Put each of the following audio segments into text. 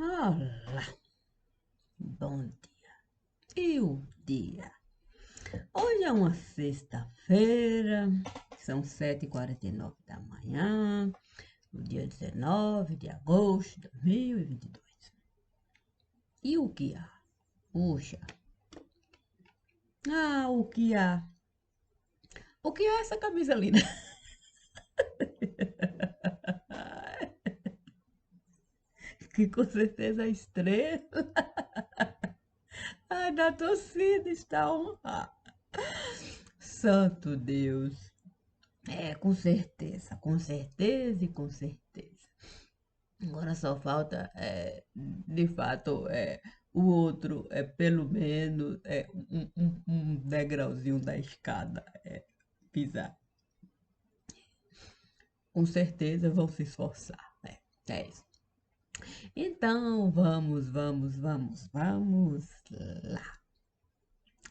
Olá, bom dia. E o dia? Hoje é uma sexta-feira, são 7h49 da manhã, no dia 19 de agosto de 2022. E o que há? Puxa, o que há? O que é essa camisa linda? Que com certeza a estrela da torcida está honrada. Santo Deus. Com certeza e com certeza. Agora só falta, de fato, o outro, pelo menos, um degrauzinho da escada, pisar. Com certeza vão se esforçar, né? É isso. Então, vamos lá.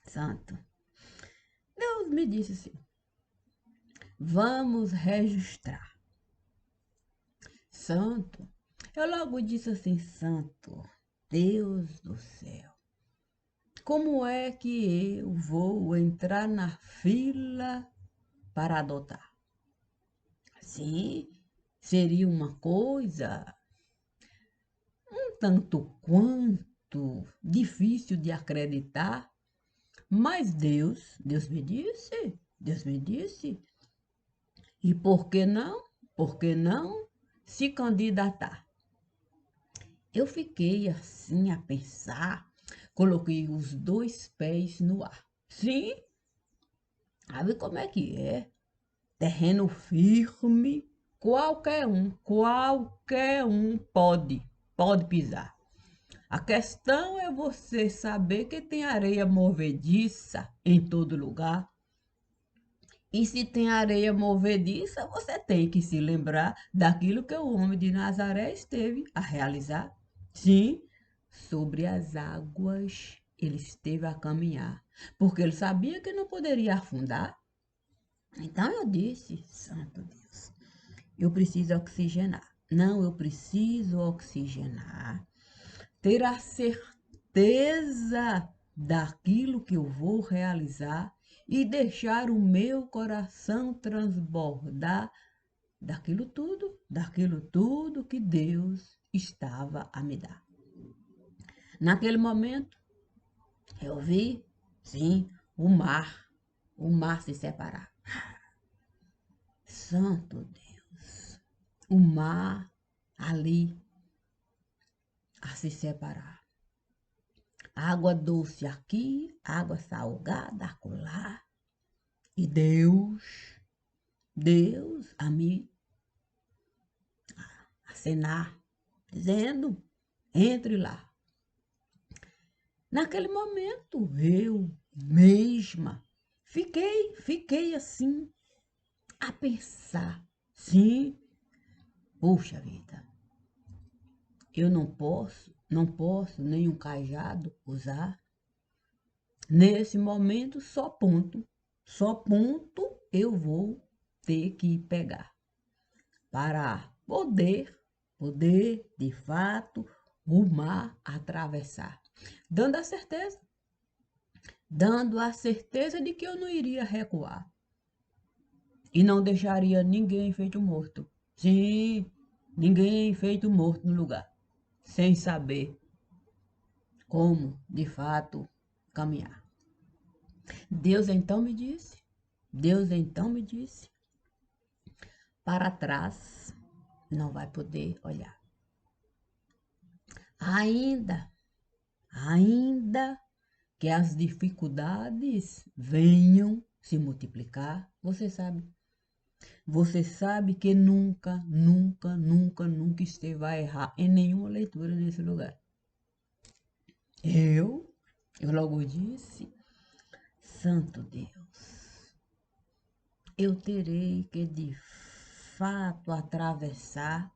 Santo, Deus me disse assim, vamos registrar. Santo, eu logo disse assim, Santo, Deus do céu. Como é que eu vou entrar na fila para adotar? Sim, seria uma coisa um tanto quanto difícil de acreditar, mas Deus me disse, e por que não? Por que não se candidatar? Eu fiquei assim a pensar, coloquei os dois pés no ar. Sim, sabe como é que é? Terreno firme, qualquer um pode pisar. A questão é você saber que tem areia movediça em todo lugar. E se tem areia movediça, você tem que se lembrar daquilo que o homem de Nazaré esteve a realizar. Sim, sobre as águas ele esteve a caminhar, porque ele sabia que não poderia afundar. Então eu disse, Santo Deus, eu preciso oxigenar. Não, eu preciso oxigenar, ter a certeza daquilo que eu vou realizar e deixar o meu coração transbordar daquilo tudo que Deus estava a me dar. Naquele momento, eu vi, sim, o mar se separar. Santo Deus, o mar ali a se separar. Água doce aqui, água salgada acolá. E Deus a me acenar, dizendo, entre lá. Naquele momento, eu mesma fiquei assim, a pensar. Sim, puxa vida, eu não posso nenhum cajado usar. Nesse momento, só ponto eu vou ter que pegar para poder de fato o mar atravessar, dando a certeza, dando a certeza de que eu não iria recuar e não deixaria ninguém feito morto. Sim, ninguém feito morto no lugar, sem saber como de fato caminhar. Deus então me disse, para trás não vai poder olhar. Ainda, ainda que as dificuldades venham se multiplicar, você sabe que nunca esteve a errar em nenhuma leitura nesse lugar. Eu logo disse, Santo Deus, eu terei que de fato atravessar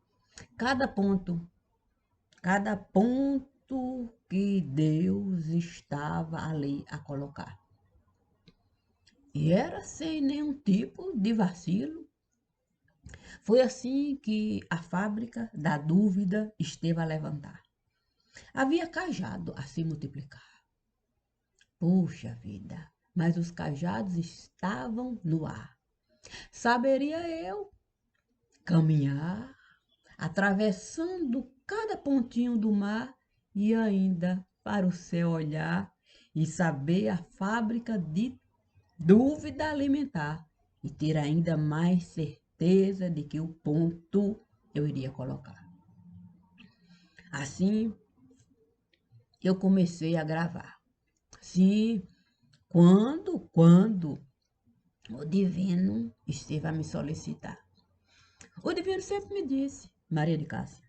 cada cada ponto que Deus estava ali a colocar. E era sem nenhum tipo de vacilo. Foi assim que a fábrica da dúvida esteve a levantar. Havia cajado a se multiplicar. Puxa vida, mas os cajados estavam no ar. Saberia eu caminhar, atravessando cada pontinho do mar e ainda para o céu olhar e saber a fábrica de dúvida alimentar e ter ainda mais certeza de que o ponto eu iria colocar. Assim, eu comecei a gravar. Sim, quando o divino esteve a me solicitar. O divino sempre me disse, Maria de Cássia,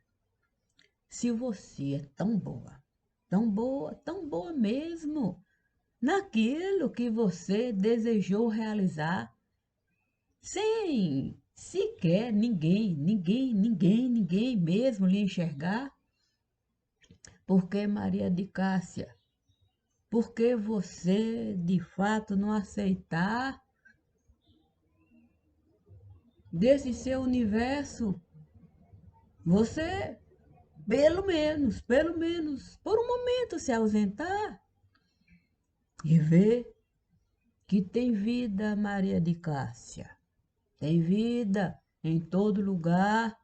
se você é tão boa mesmo, naquilo que você desejou realizar, sem sequer ninguém mesmo lhe enxergar, porque Maria de Cássia, porque você de fato não aceitar desse seu universo, você pelo menos, por um momento se ausentar e ver que tem vida, Maria de Cássia. Tem vida em todo lugar,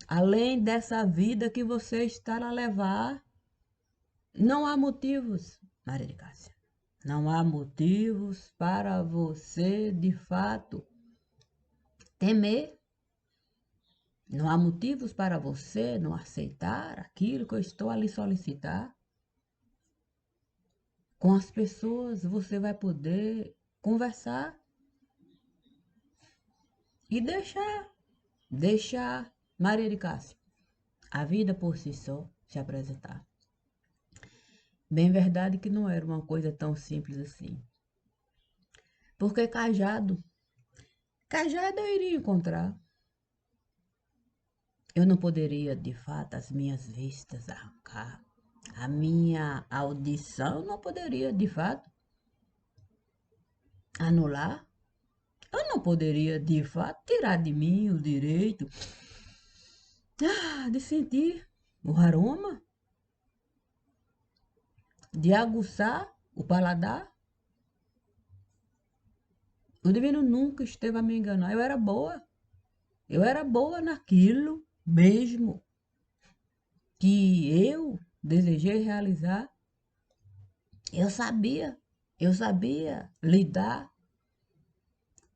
além dessa vida que você está a levar. Não há motivos, Maria de Cássia. Não há motivos para você, de fato, temer. Não há motivos para você não aceitar aquilo que eu estou a lhe solicitar. Com as pessoas você vai poder conversar e deixar Maria de Cássia, a vida por si só se apresentar. Bem verdade que não era uma coisa tão simples assim. Porque cajado eu iria encontrar. Eu não poderia, de fato, as minhas vistas arrancar. A minha audição não poderia, de fato, anular. Eu não poderia, de fato, tirar de mim o direito de sentir o aroma, de aguçar o paladar. O divino nunca esteve a me enganar. Eu era boa naquilo mesmo que eu desejei realizar. Eu sabia lidar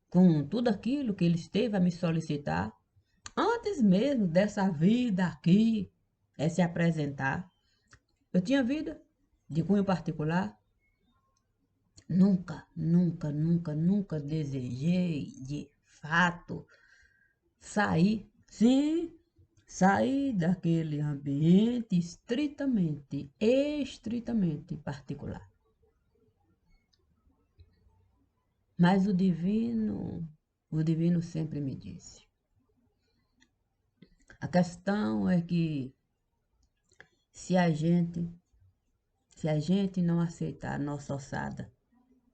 com tudo aquilo que ele esteve a me solicitar. Antes mesmo dessa vida aqui se apresentar, eu tinha vida de cunho particular. Nunca desejei de fato sair, sim, sair daquele ambiente estritamente particular. Mas o divino sempre me disse. A questão é que se a gente, se a gente não aceitar a nossa ossada,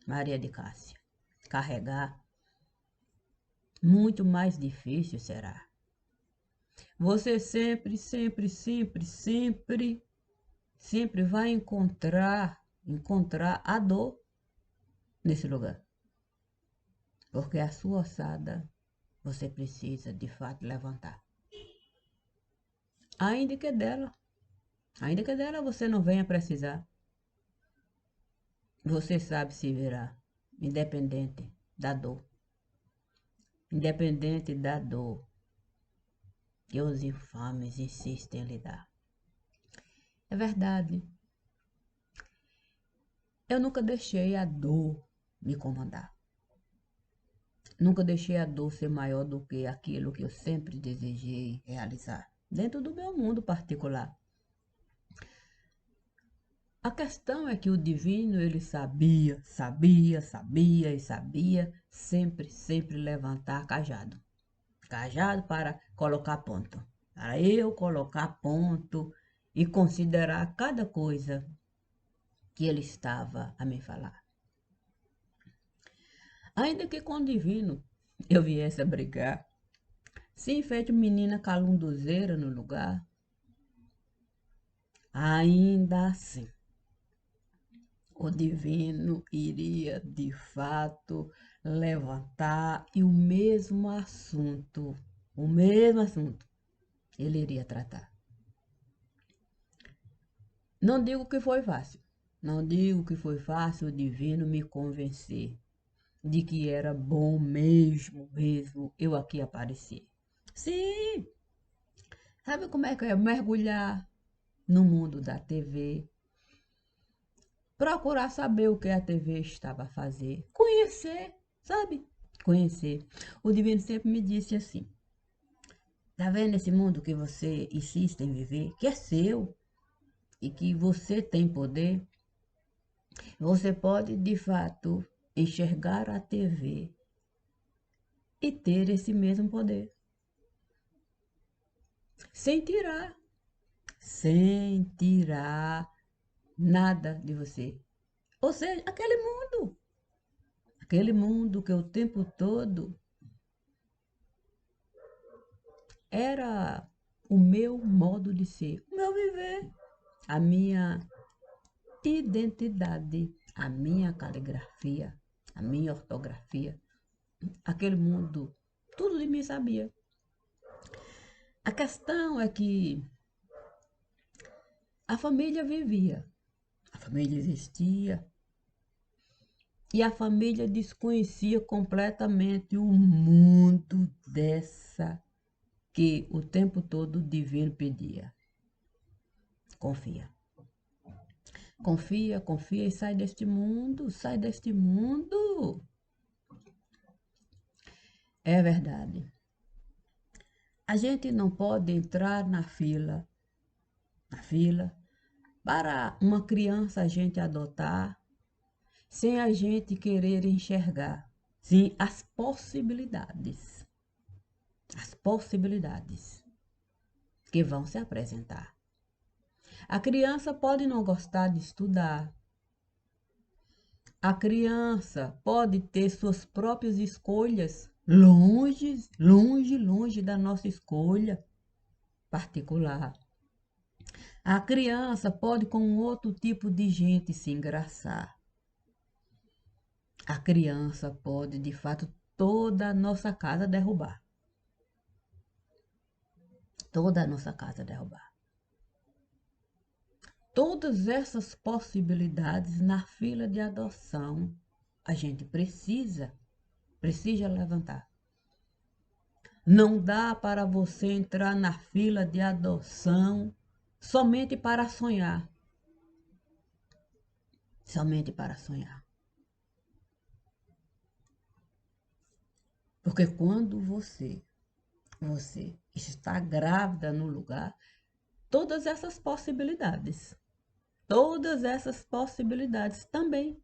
Maria de Cássia, carregar, muito mais difícil será. Você sempre vai encontrar a dor nesse lugar. Porque a sua ossada você precisa de fato levantar. Ainda que dela você não venha precisar. Você sabe se virar, independente da dor. Independente da dor que os infames insistem em lhe dar. É verdade. Eu nunca deixei a dor me comandar. Nunca deixei a dor ser maior do que aquilo que eu sempre desejei realizar, dentro do meu mundo particular. A questão é que o divino, ele sabia sempre levantar cajado. Cajado para colocar ponto. Para eu colocar ponto e considerar cada coisa que ele estava a me falar. Ainda que com o divino eu viesse a brigar, se enfeite menina calunduzeira no lugar, ainda assim, o divino iria de fato levantar e o mesmo assunto, ele iria tratar. Não digo que foi fácil, não digo que foi fácil o divino me convencer de que era bom mesmo eu aqui aparecer. Sim, sabe como é que é mergulhar no mundo da TV, procurar saber o que a TV estava a fazer, conhecer, sabe? Conhecer. O divino sempre me disse assim: tá vendo esse mundo que você insiste em viver, que é seu e que você tem poder? Você pode, de fato, enxergar a TV e ter esse mesmo poder, sem tirar, sem tirar nada de você. Ou seja, aquele mundo que o tempo todo era o meu modo de ser, o meu viver, a minha identidade, a minha caligrafia, a minha ortografia. Aquele mundo, tudo de mim sabia. A questão é que a família vivia, a família existia e a família desconhecia completamente o mundo dessa que o tempo todo o divino pedia. Confia. Confia, confia e sai deste mundo, sai deste mundo. É verdade. A gente não pode entrar na fila, para uma criança a gente adotar, sem a gente querer enxergar, sim, as possibilidades que vão se apresentar. A criança pode não gostar de estudar. A criança pode ter suas próprias escolhas, longe da nossa escolha particular. A criança pode com outro tipo de gente se engraçar. A criança pode, de fato, toda a nossa casa derrubar. Toda a nossa casa derrubar. Todas essas possibilidades na fila de adoção, a gente precisa levantar. Não dá para você entrar na fila de adoção somente para sonhar. Somente para sonhar. Porque quando você está grávida no lugar, todas essas possibilidades também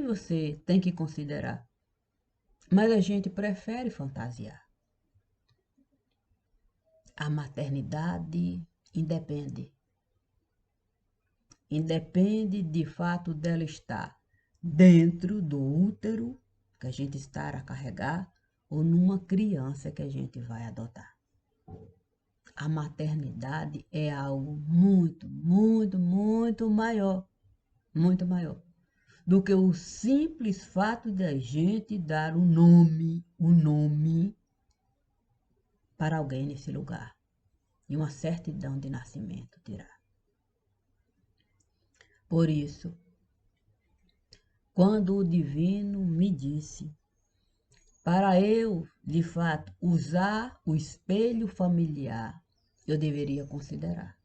você tem que considerar. Mas a gente prefere fantasiar. A maternidade independe. Independe de fato dela estar dentro do útero que a gente está a carregar ou numa criança que a gente vai adotar. A maternidade é algo muito maior do que o simples fato de a gente dar o nome para alguém nesse lugar e uma certidão de nascimento tirar. Por isso, quando o divino me disse para eu, de fato, usar o espelho familiar, eu deveria considerar.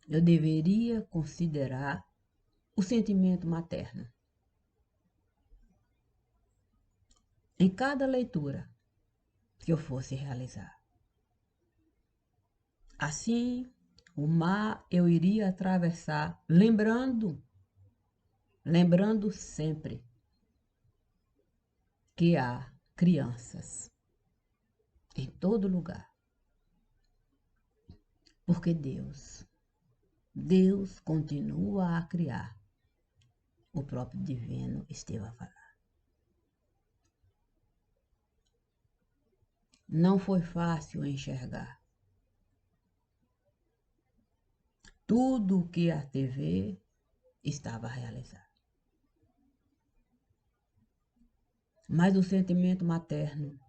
Eu deveria considerar o sentimento materno. Em cada leitura que eu fosse realizar. Assim, o mar eu iria atravessar, lembrando sempre que há crianças em todo lugar. Porque Deus continua a criar. O próprio divino esteve a falar. Não foi fácil enxergar. tudo o que a TV estava a realizar. Mas o sentimento materno,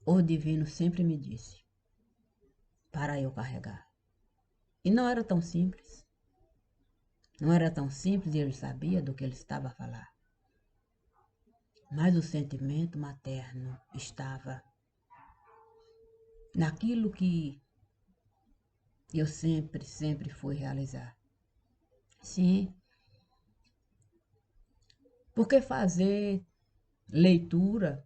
o divino sempre me disse para eu carregar. E não era tão simples. Não era tão simples e ele sabia do que ele estava a falar. Mas o sentimento materno estava naquilo que eu sempre fui realizar. Sim, porque fazer leitura,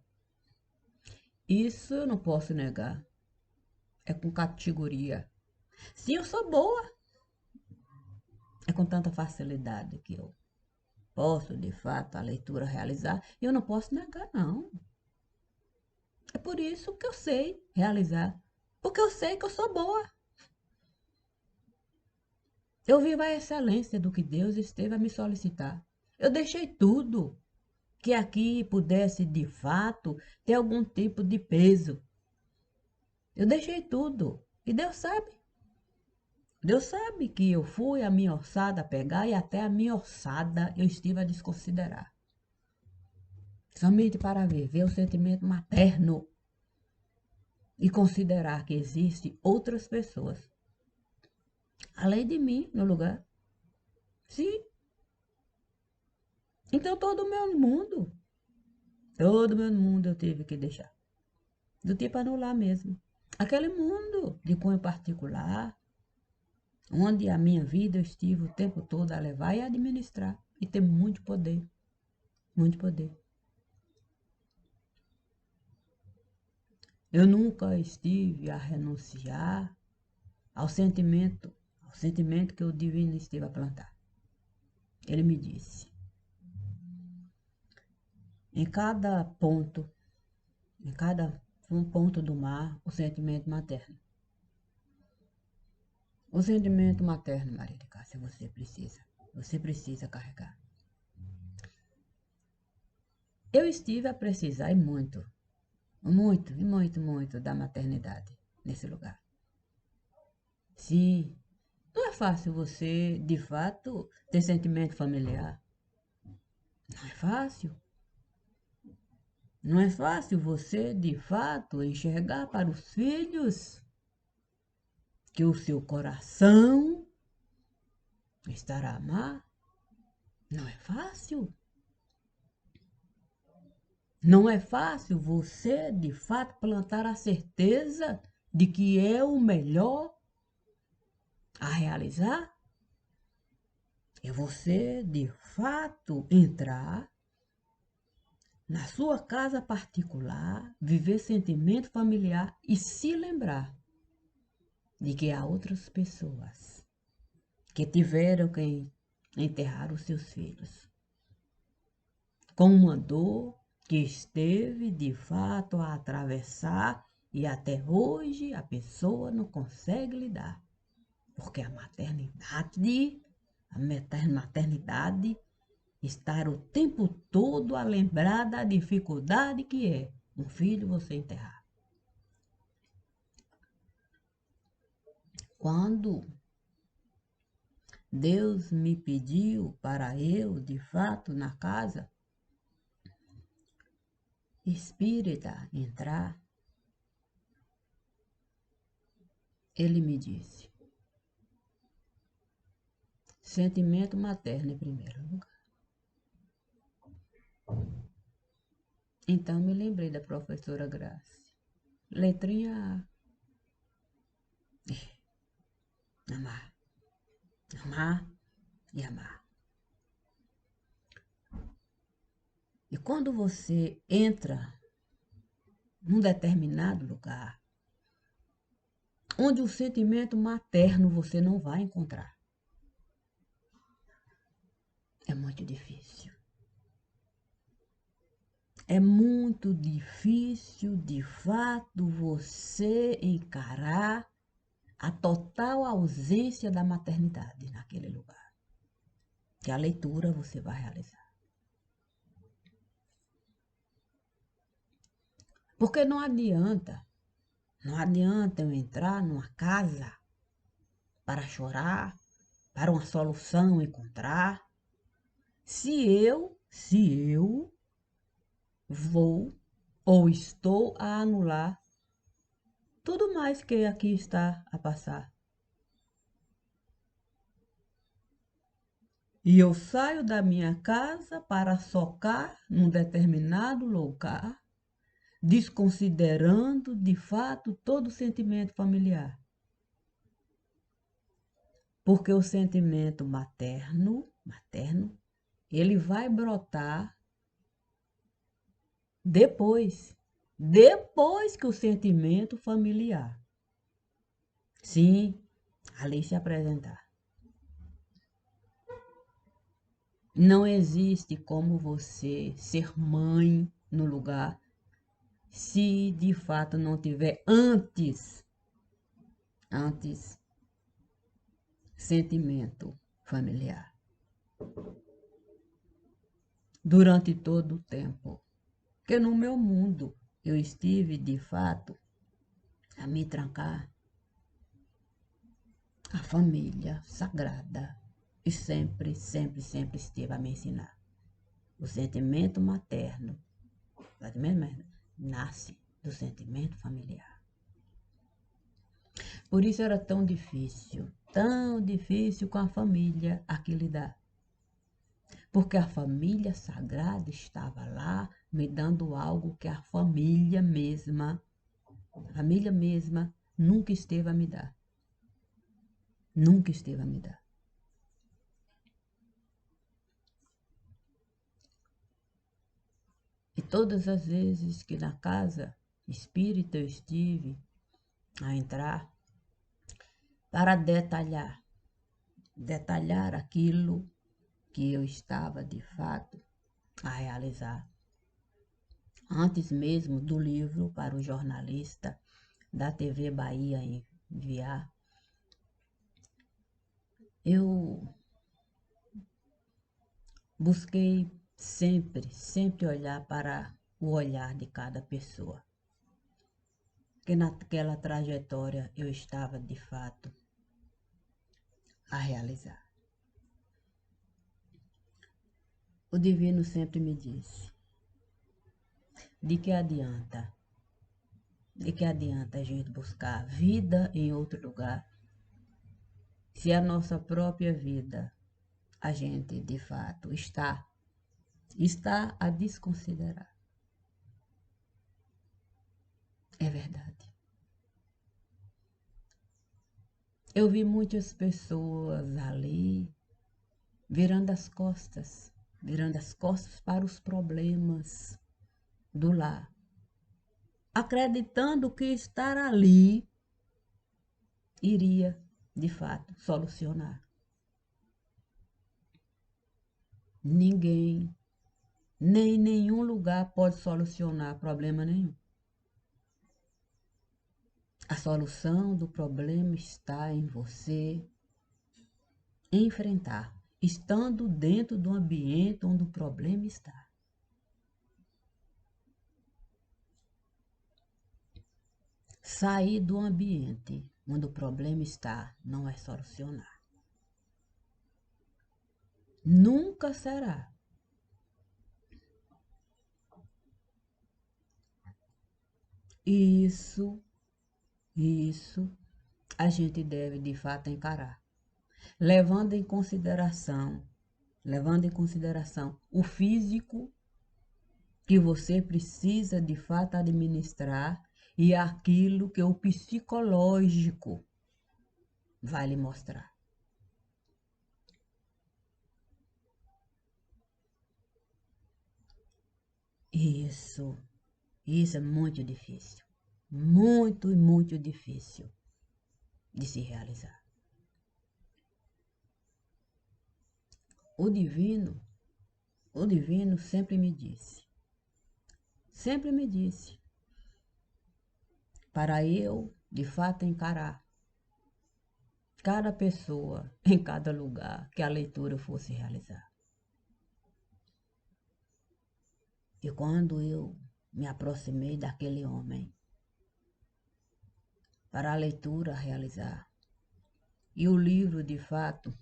isso eu não posso negar. É com categoria. Sim, eu sou boa. É com tanta facilidade que eu posso, de fato, a leitura realizar. E eu não posso negar, não. É por isso que eu sei realizar. Porque eu sei que eu sou boa. Eu vivo a excelência do que Deus esteve a me solicitar. Eu deixei tudo que aqui pudesse, de fato, ter algum tipo de peso. Eu deixei tudo. E Deus sabe. Deus sabe que eu fui a minha ossada pegar e até a minha ossada eu estive a desconsiderar. Somente para viver o sentimento materno e considerar que existem outras pessoas além de mim no lugar. Sim. Então todo o meu mundo eu tive que deixar. Do tipo anular mesmo. Aquele mundo de cunho particular, onde a minha vida eu estive o tempo todo a levar e a administrar. E ter muito poder. Muito poder. Eu nunca estive a renunciar ao sentimento que o divino esteve a plantar. Ele me disse, em cada ponto, em cada um ponto do mar, o sentimento materno. O sentimento materno, Maria de Cássia, você precisa carregar. Eu estive a precisar e muito da maternidade nesse lugar. Sim, não é fácil você, de fato, ter sentimento familiar. Não é fácil. Não é fácil você, de fato, enxergar para os filhos que o seu coração estará a amar. Não é fácil. Não é fácil você, de fato, plantar a certeza de que é o melhor a realizar. É você, de fato, entrar na sua casa particular, viver sentimento familiar e se lembrar de que há outras pessoas que tiveram que enterrar os seus filhos com uma dor que esteve de fato a atravessar e até hoje a pessoa não consegue lidar, porque a maternidade estar o tempo todo a lembrar da dificuldade que é um filho você enterrar. Quando Deus me pediu para eu, de fato, na casa espírita entrar, ele me disse, sentimento materno em primeiro lugar. Então me lembrei da professora Grace. Letrinha A. Amar. Amar e amar. E quando você entra num determinado lugar, onde o sentimento materno você não vai encontrar, é muito difícil. É muito difícil, de fato, você encarar a total ausência da maternidade naquele lugar. Que a leitura você vai realizar. Porque não adianta eu entrar numa casa para chorar, para uma solução encontrar, se eu vou ou estou a anular tudo mais que aqui está a passar. E eu saio da minha casa para socar num determinado lugar, desconsiderando de fato todo o sentimento familiar. Porque o sentimento materno, ele vai brotar depois que o sentimento familiar. Sim, ali se apresentar. Não existe como você ser mãe no lugar se de fato não tiver antes sentimento familiar. Durante todo o tempo. Porque no meu mundo eu estive de fato a me trancar. A família sagrada e sempre esteve a me ensinar. O sentimento materno nasce do sentimento familiar. Por isso era tão difícil com a família aqui lidar. Porque a família sagrada estava lá me dando algo que a família mesma nunca esteve a me dar. Nunca esteve a me dar. E todas as vezes que na casa espírita eu estive a entrar para detalhar aquilo que eu estava de fato a realizar. Antes mesmo do livro para o jornalista da TV Bahia enviar, eu busquei sempre olhar para o olhar de cada pessoa. Que naquela trajetória eu estava de fato a realizar. O divino sempre me disse: de que adianta a gente buscar vida em outro lugar se a nossa própria vida a gente de fato está a desconsiderar. É verdade. Eu vi muitas pessoas ali virando as costas para os problemas do lar, acreditando que estar ali iria, de fato, solucionar. Ninguém, nem nenhum lugar pode solucionar problema nenhum. A solução do problema está em você enfrentar, estando dentro do ambiente onde o problema está. Sair do ambiente onde o problema está não é solucionar. Nunca será. Isso a gente deve de fato encarar, levando em consideração o físico que você precisa de fato administrar e aquilo que o psicológico vai lhe mostrar. Isso é muito difícil. Muito difícil de se realizar. O divino sempre me disse, para eu, de fato, encarar cada pessoa em cada lugar que a leitura fosse realizar. E quando eu me aproximei daquele homem para a leitura realizar, e o livro, de fato,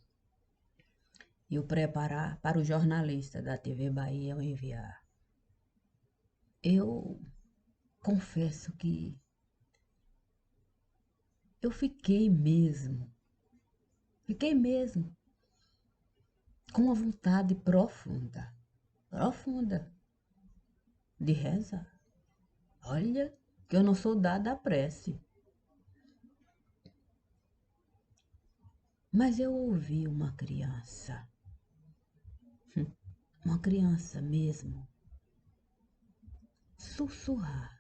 eu preparar para o jornalista da TV Bahia eu enviar. Eu confesso que eu fiquei mesmo com uma vontade profunda, profunda de rezar. Olha, que eu não sou dada à prece. Mas eu ouvi uma criança mesmo, sussurrar.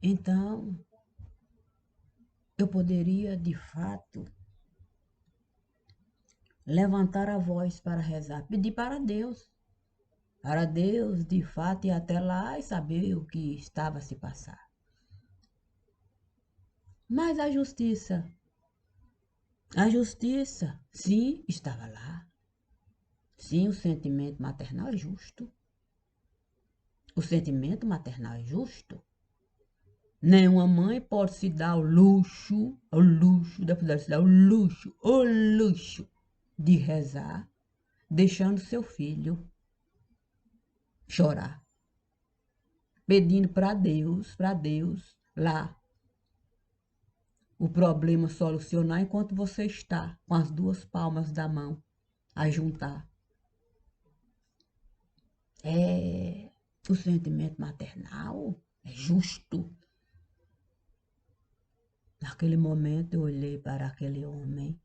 Então, eu poderia, de fato, levantar a voz para rezar, pedir para Deus, de fato, ir até lá e saber o que estava a se passar. Mas a justiça, sim, estava lá. Sim, o sentimento maternal é justo. O sentimento maternal é justo. Nenhuma mãe pode se dar o luxo, deve se dar o luxo de rezar, deixando seu filho chorar, pedindo para Deus lá o problema solucionar enquanto você está com as duas palmas da mão a juntar. É, o sentimento maternal é justo. Naquele momento eu olhei para aquele homem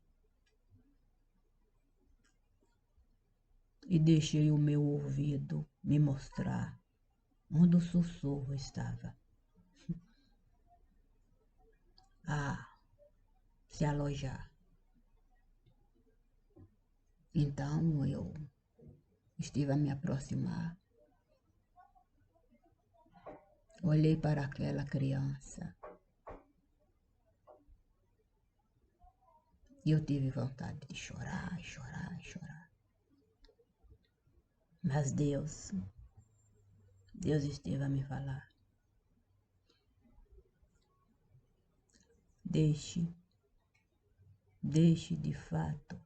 e deixei o meu ouvido me mostrar onde o sussurro estava. A se alojar. Então eu estive a me aproximar, olhei para aquela criança e eu tive vontade de chorar, chorar, chorar. Mas Deus esteve a me falar. Deixe de fato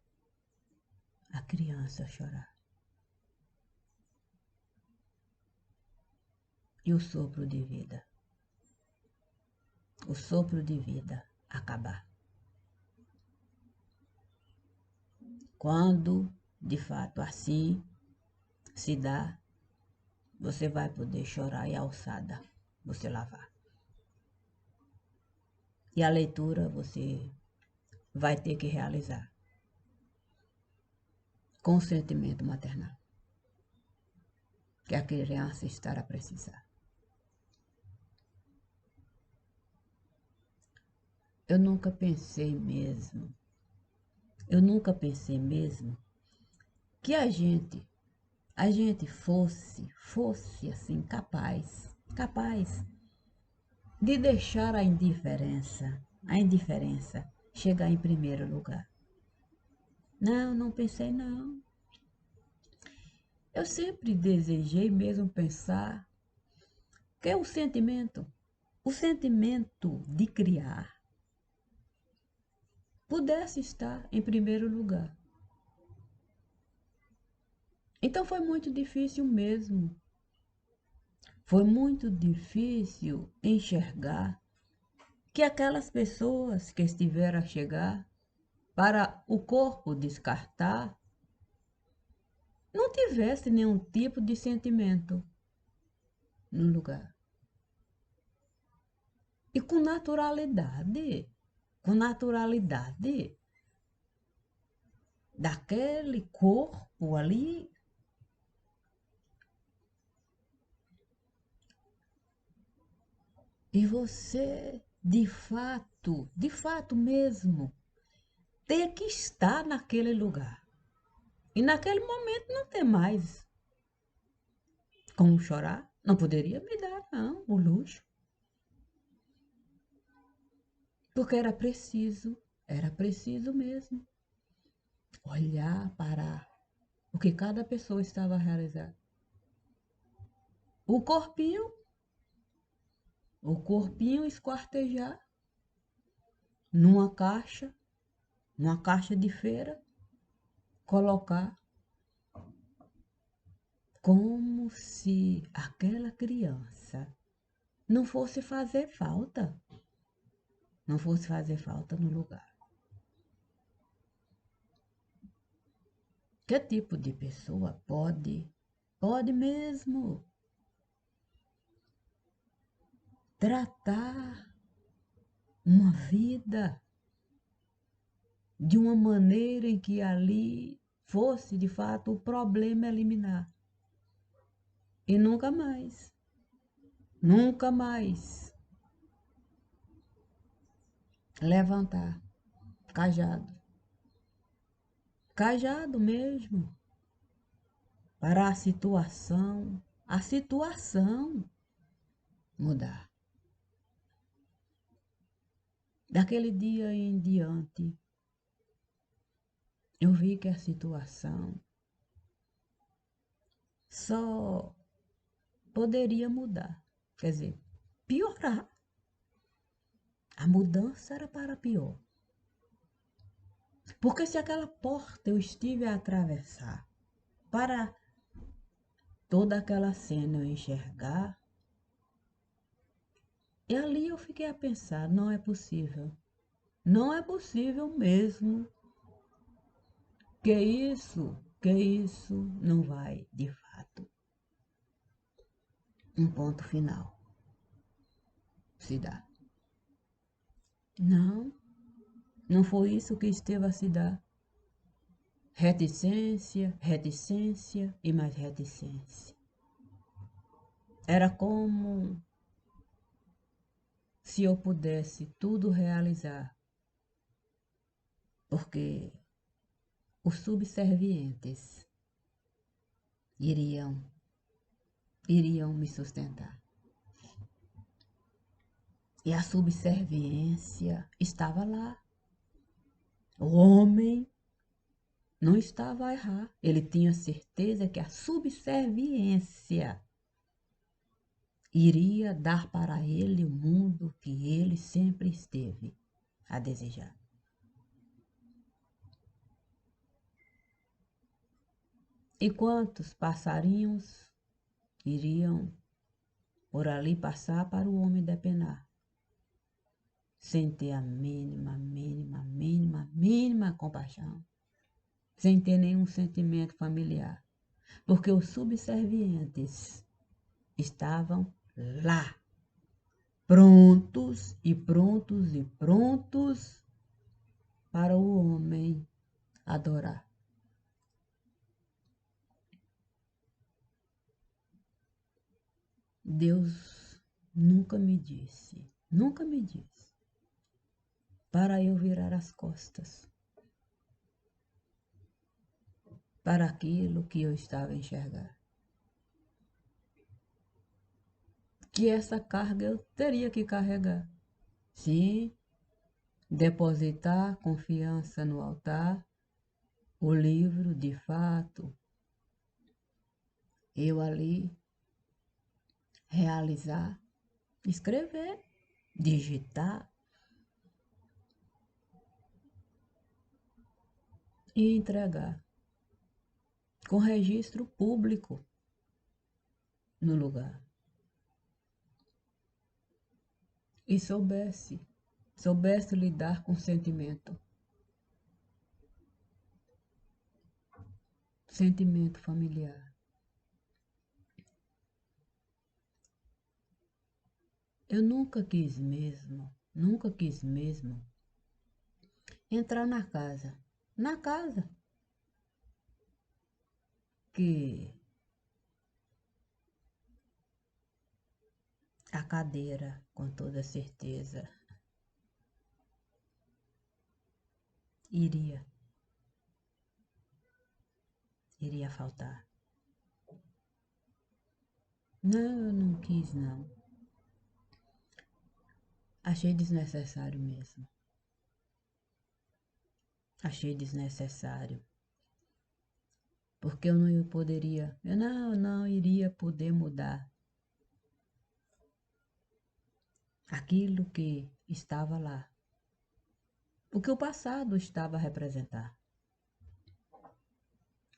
a criança chorar. E o sopro de vida acabar. Quando de fato assim se dá, você vai poder chorar e a alçada você lavar. E a leitura você vai ter que realizar com o sentimento maternal que a criança estará a precisar. Eu nunca pensei mesmo que a gente fosse assim capaz de deixar a indiferença chegar em primeiro lugar. Não pensei não. Eu sempre desejei mesmo pensar que é o sentimento de criar, pudesse estar em primeiro lugar. Então foi muito difícil mesmo. Foi muito difícil enxergar que aquelas pessoas que estiveram a chegar para o corpo descartar não tivesse nenhum tipo de sentimento no lugar. E com naturalidade, daquele corpo ali, e você, de fato mesmo, ter que estar naquele lugar. E naquele momento não tem mais como chorar. Não poderia me dar, não, o luxo. Porque era preciso mesmo olhar para o que cada pessoa estava a realizar. O corpinho esquartejar, numa caixa de feira, colocar como se aquela criança não fosse fazer falta, não fosse fazer falta no lugar. Que tipo de pessoa pode mesmo tratar uma vida de uma maneira em que ali fosse de fato o problema eliminar? E nunca mais levantar cajado, cajado mesmo, para a situação mudar. Daquele dia em diante, eu vi que a situação só poderia mudar, quer dizer, piorar. A mudança era para pior. Porque se aquela porta eu estive a atravessar para toda aquela cena eu enxergar, e ali eu fiquei a pensar, não é possível. Não é possível mesmo que isso não vai, de fato, um ponto final se dar. Não, não foi isso que esteve a se dar. Reticência, reticência e mais reticência. Era como se eu pudesse tudo realizar, porque os subservientes iriam, iriam me sustentar. E a subserviência estava lá. O homem não estava a errar. Ele tinha certeza que a subserviência iria dar para ele o mundo que ele sempre esteve a desejar. E quantos passarinhos iriam por ali passar para o homem depenar, sem ter a mínima compaixão, sem ter nenhum sentimento familiar, porque os subservientes estavam lá, prontos para o homem adorar. Deus nunca me disse, para eu virar as costas para aquilo que eu estava a enxergar. Que essa carga eu teria que carregar. Sim, depositar confiança no altar, o livro, de fato, eu ali realizar, escrever, digitar e entregar com registro público no lugar. E soubesse lidar com sentimento familiar. Eu nunca quis mesmo entrar na casa que a cadeira, com toda certeza, iria faltar. Não, eu não quis, não. Achei desnecessário mesmo. Achei desnecessário. Porque eu não iria poder mudar aquilo que estava lá. o que o passado estava a representar.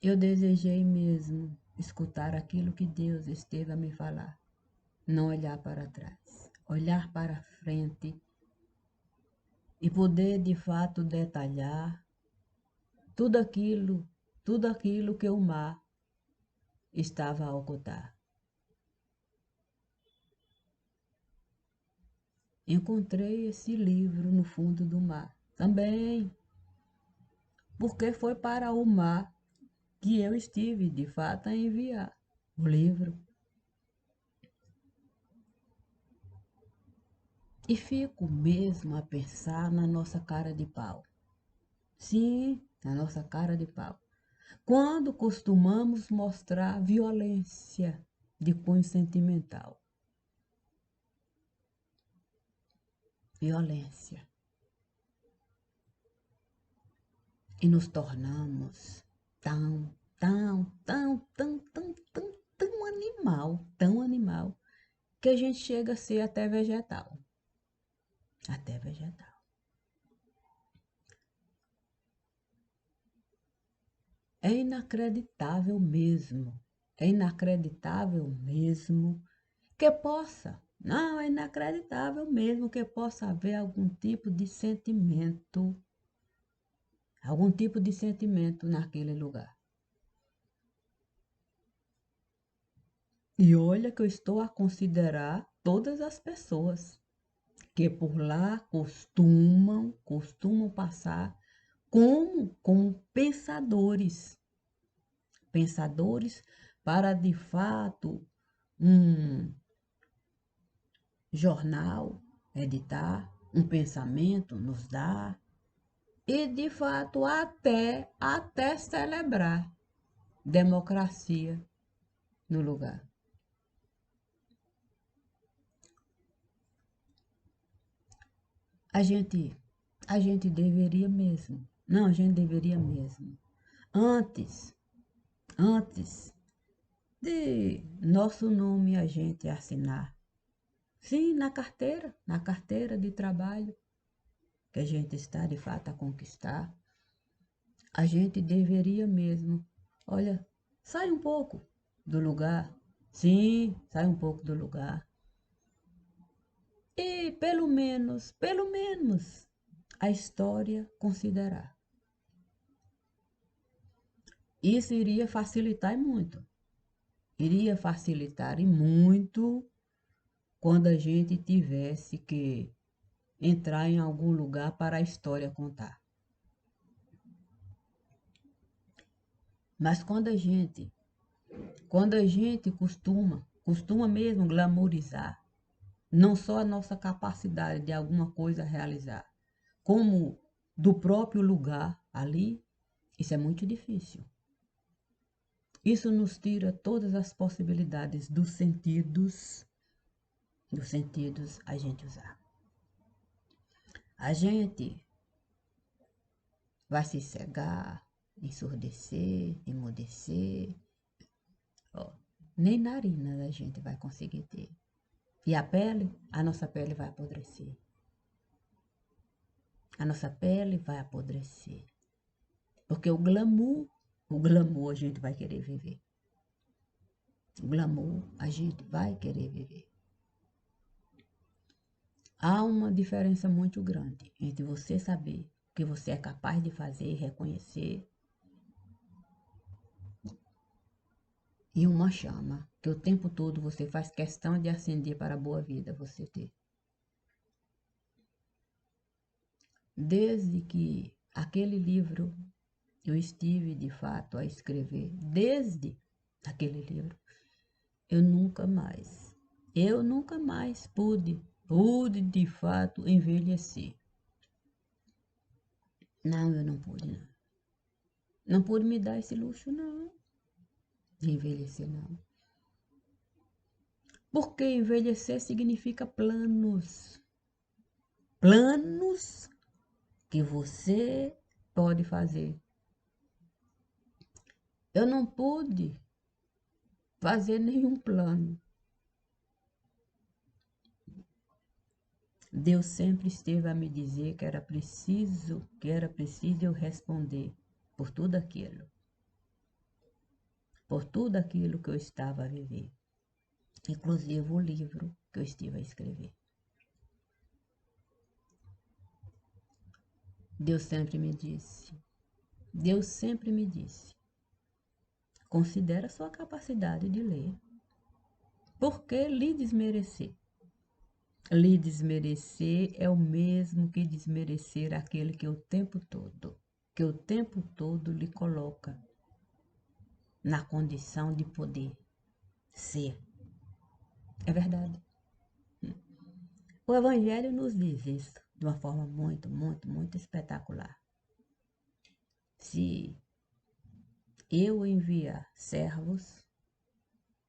Eu desejei mesmo escutar aquilo que Deus esteve a me falar, não olhar para trás, olhar para frente e poder de fato detalhar tudo aquilo, tudo aquilo que o mar estava a ocultar. Encontrei esse livro no fundo do mar, também, porque foi para o mar que eu estive de fato a enviar o livro. E fico mesmo a pensar na nossa cara de pau. Sim, na nossa cara de pau. Quando costumamos mostrar violência de cunho sentimental. Violência. E nos tornamos tão animal, que a gente chega a ser até vegetal. Até vegetal. É inacreditável mesmo. É inacreditável mesmo que possa. Não, é inacreditável mesmo que possa haver algum tipo de sentimento. Algum tipo de sentimento naquele lugar. E olha que eu estou a considerar todas as pessoas que por lá costumam passar como pensadores. Pensadores para de fato um jornal editar, um pensamento nos dar e de fato até celebrar democracia no lugar. A gente, a gente deveria mesmo, não, a gente deveria mesmo, antes, antes de nosso nome a gente assinar, sim, na carteira de trabalho que a gente está de fato a conquistar, a gente deveria mesmo, olha, sai um pouco do lugar, sim, sai um pouco do lugar. E pelo menos, a história considerar. Isso iria facilitar e muito. Iria facilitar e muito quando a gente tivesse que entrar em algum lugar para a história contar. Mas quando a gente costuma mesmo glamorizar, não só a nossa capacidade de alguma coisa realizar, como do próprio lugar ali, isso é muito difícil. Isso nos tira todas as possibilidades dos sentidos a gente usar. A gente vai se cegar, ensurdecer, emudecer. Ó, nem narina a gente vai conseguir ter. E a nossa pele vai apodrecer. A nossa pele vai apodrecer. Porque o glamour a gente vai querer viver. O glamour a gente vai querer viver. Há uma diferença muito grande entre você saber o que você é capaz de fazer e reconhecer e uma chama que o tempo todo você faz questão de acender para a boa vida você ter. Desde que aquele livro eu estive de fato a escrever, desde aquele livro, eu nunca mais pude de fato envelhecer. Não, eu não pude, não. Não pude me dar esse luxo, não, de envelhecer, não. Porque envelhecer significa planos. Planos que você pode fazer. Eu não pude fazer nenhum plano. Deus sempre esteve a me dizer que era preciso eu responder por tudo aquilo que eu estava a viver, inclusive o livro que eu estive a escrever. Deus sempre me disse, Deus sempre me disse, considera sua capacidade de ler. Por que lhe desmerecer? Lhe desmerecer é o mesmo que desmerecer aquele que o tempo todo lhe coloca na condição de poder ser. É verdade. O Evangelho nos diz isso de uma forma muito, muito, muito espetacular. Se eu enviar servos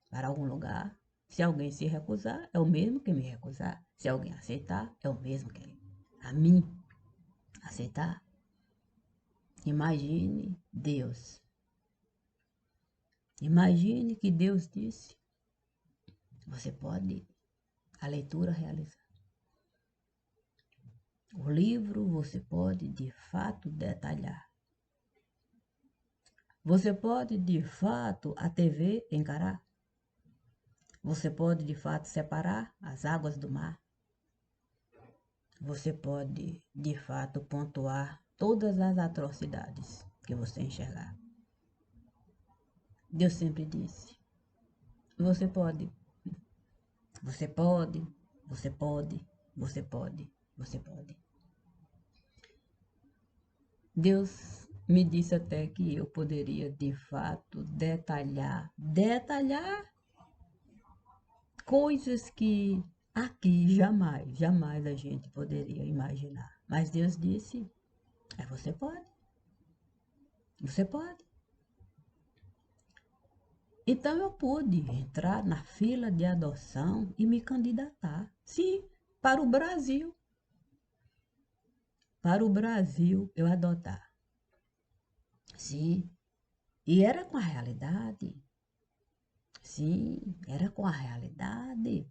para algum lugar, se alguém se recusar, é o mesmo que me recusar. Se alguém aceitar, é o mesmo que a mim aceitar. Imagine Deus. Imagine que Deus disse, você pode a leitura realizar. O livro você pode de fato detalhar. Você pode de fato a TV encarar. Você pode de fato separar as águas do mar. Você pode de fato pontuar todas as atrocidades que você enxergar. Deus sempre disse, você pode, você pode, você pode, você pode, você pode. Deus me disse até que eu poderia de fato detalhar coisas que aqui jamais a gente poderia imaginar. Mas Deus disse, você pode, você pode. Então eu pude entrar na fila de adoção e me candidatar, sim, para o Brasil. Para o Brasil eu adotar. Sim, e era com a realidade. Sim, era com a realidade.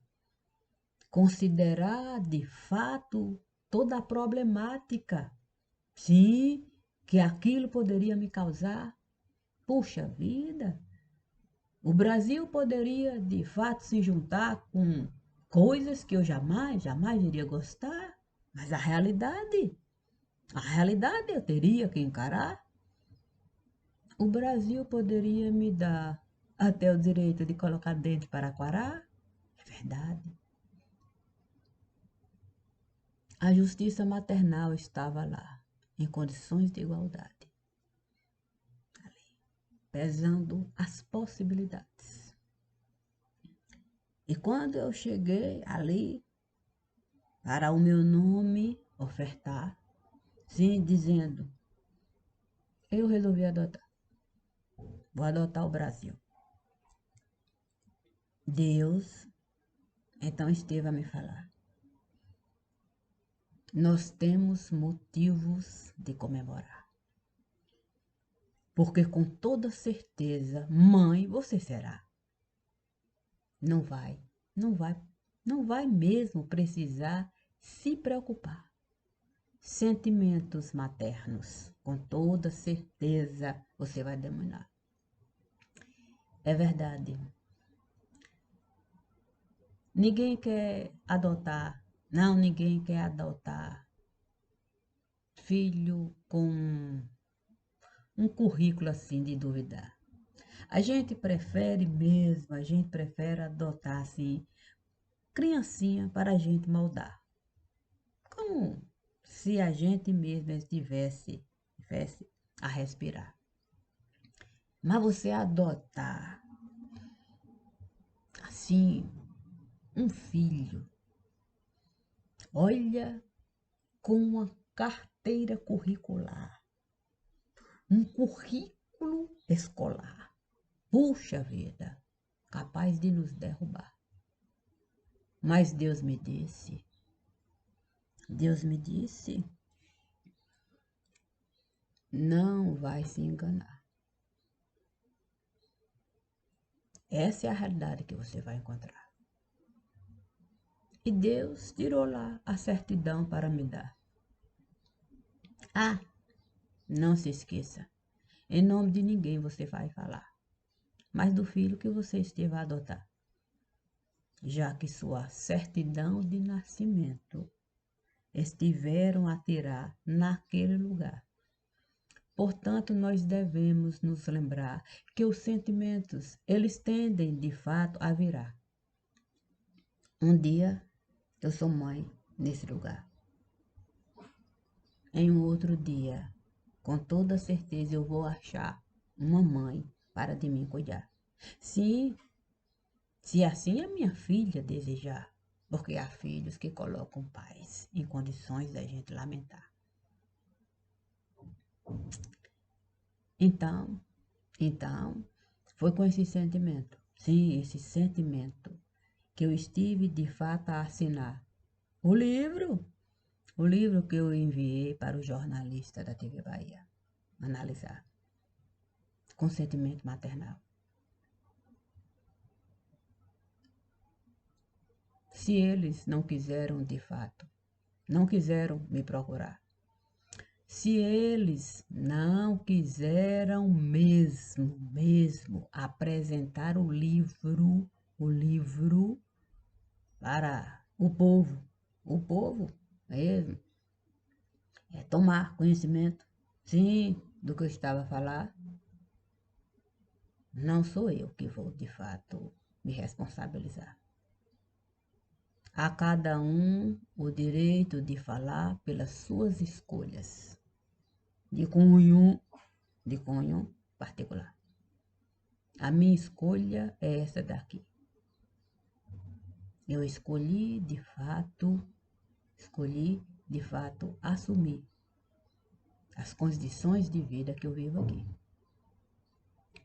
Considerar de fato toda a problemática. Sim, que aquilo poderia me causar. Puxa vida, o Brasil poderia de fato se juntar com coisas que eu jamais iria gostar, mas a realidade eu teria que encarar. O Brasil poderia me dar até o direito de colocar dente para quarar? É verdade. A justiça maternal estava lá, em condições de igualdade, pesando as possibilidades. E quando eu cheguei ali, para o meu nome ofertar, sim, dizendo, eu resolvi adotar, vou adotar o Brasil. Deus, então esteve a me falar, nós temos motivos de comemorar. Porque com toda certeza, mãe você será. Não vai mesmo precisar se preocupar. Sentimentos maternos, com toda certeza você vai dominar. É verdade. Ninguém quer adotar, ninguém quer adotar filho com um currículo assim de duvidar. A gente prefere adotar assim, criancinha para a gente moldar. Como se a gente mesmo estivesse a respirar. Mas você adotar, assim, um filho, olha, com uma carteira curricular, um currículo escolar, puxa vida, capaz de nos derrubar. Mas Deus me disse, não vai se enganar. Essa é a realidade que você vai encontrar. E Deus tirou lá a certidão para me dar. Ah, não se esqueça. Em nome de ninguém você vai falar, mas do filho que você esteve a adotar, já que sua certidão de nascimento estiveram a tirar naquele lugar. Portanto, nós devemos nos lembrar que os sentimentos, eles tendem de fato a virar. Um dia eu sou mãe nesse lugar. Em um outro dia, com toda certeza eu vou achar uma mãe para de mim cuidar. Sim, se assim a minha filha desejar, porque há filhos que colocam pais em condições da gente lamentar. Então, foi com esse sentimento, sim, esse sentimento, que eu estive de fato a assinar o livro, o livro que eu enviei para o jornalista da TV Bahia analisar, com sentimento maternal. Se eles não quiseram de fato, não quiseram me procurar, se eles não quiseram mesmo apresentar o livro para o povo mesmo, tomar conhecimento, sim, do que eu estava a falar, não sou eu que vou de fato me responsabilizar. A cada um o direito de falar pelas suas escolhas, de cunho particular. A minha escolha é essa daqui. Eu escolhi de fato assumir as condições de vida que eu vivo aqui.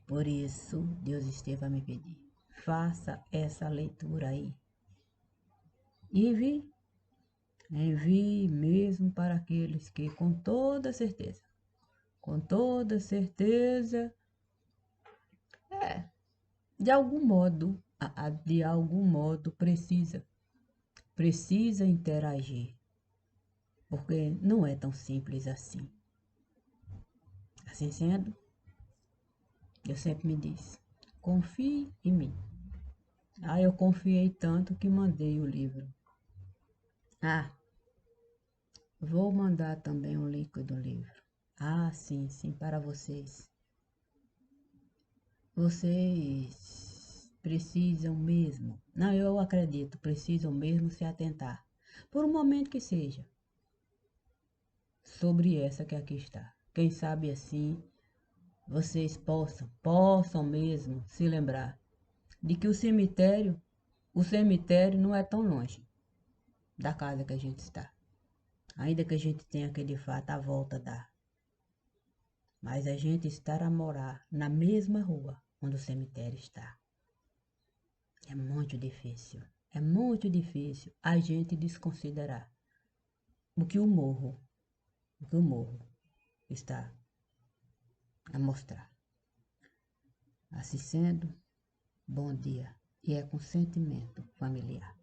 Por isso, Deus esteve a me pedir, faça essa leitura aí. E envie mesmo para aqueles que com toda certeza, de algum modo precisa interagir, porque não é tão simples assim. Assim sendo, eu sempre me disse, confie em mim. Ah, eu confiei tanto que mandei o livro. Ah, vou mandar também o link do livro. Ah, sim, para vocês. Vocês precisam mesmo, não, eu acredito, precisam mesmo se atentar, por um momento que seja, sobre essa que aqui está. Quem sabe assim, vocês possam mesmo se lembrar de que o cemitério não é tão longe da casa que a gente está. Ainda que a gente tenha que de fato a volta dar. Mas a gente estar a morar na mesma rua onde o cemitério está. É muito difícil a gente desconsiderar o que o morro está a mostrar. Assim sendo, bom dia, e é com sentimento familiar.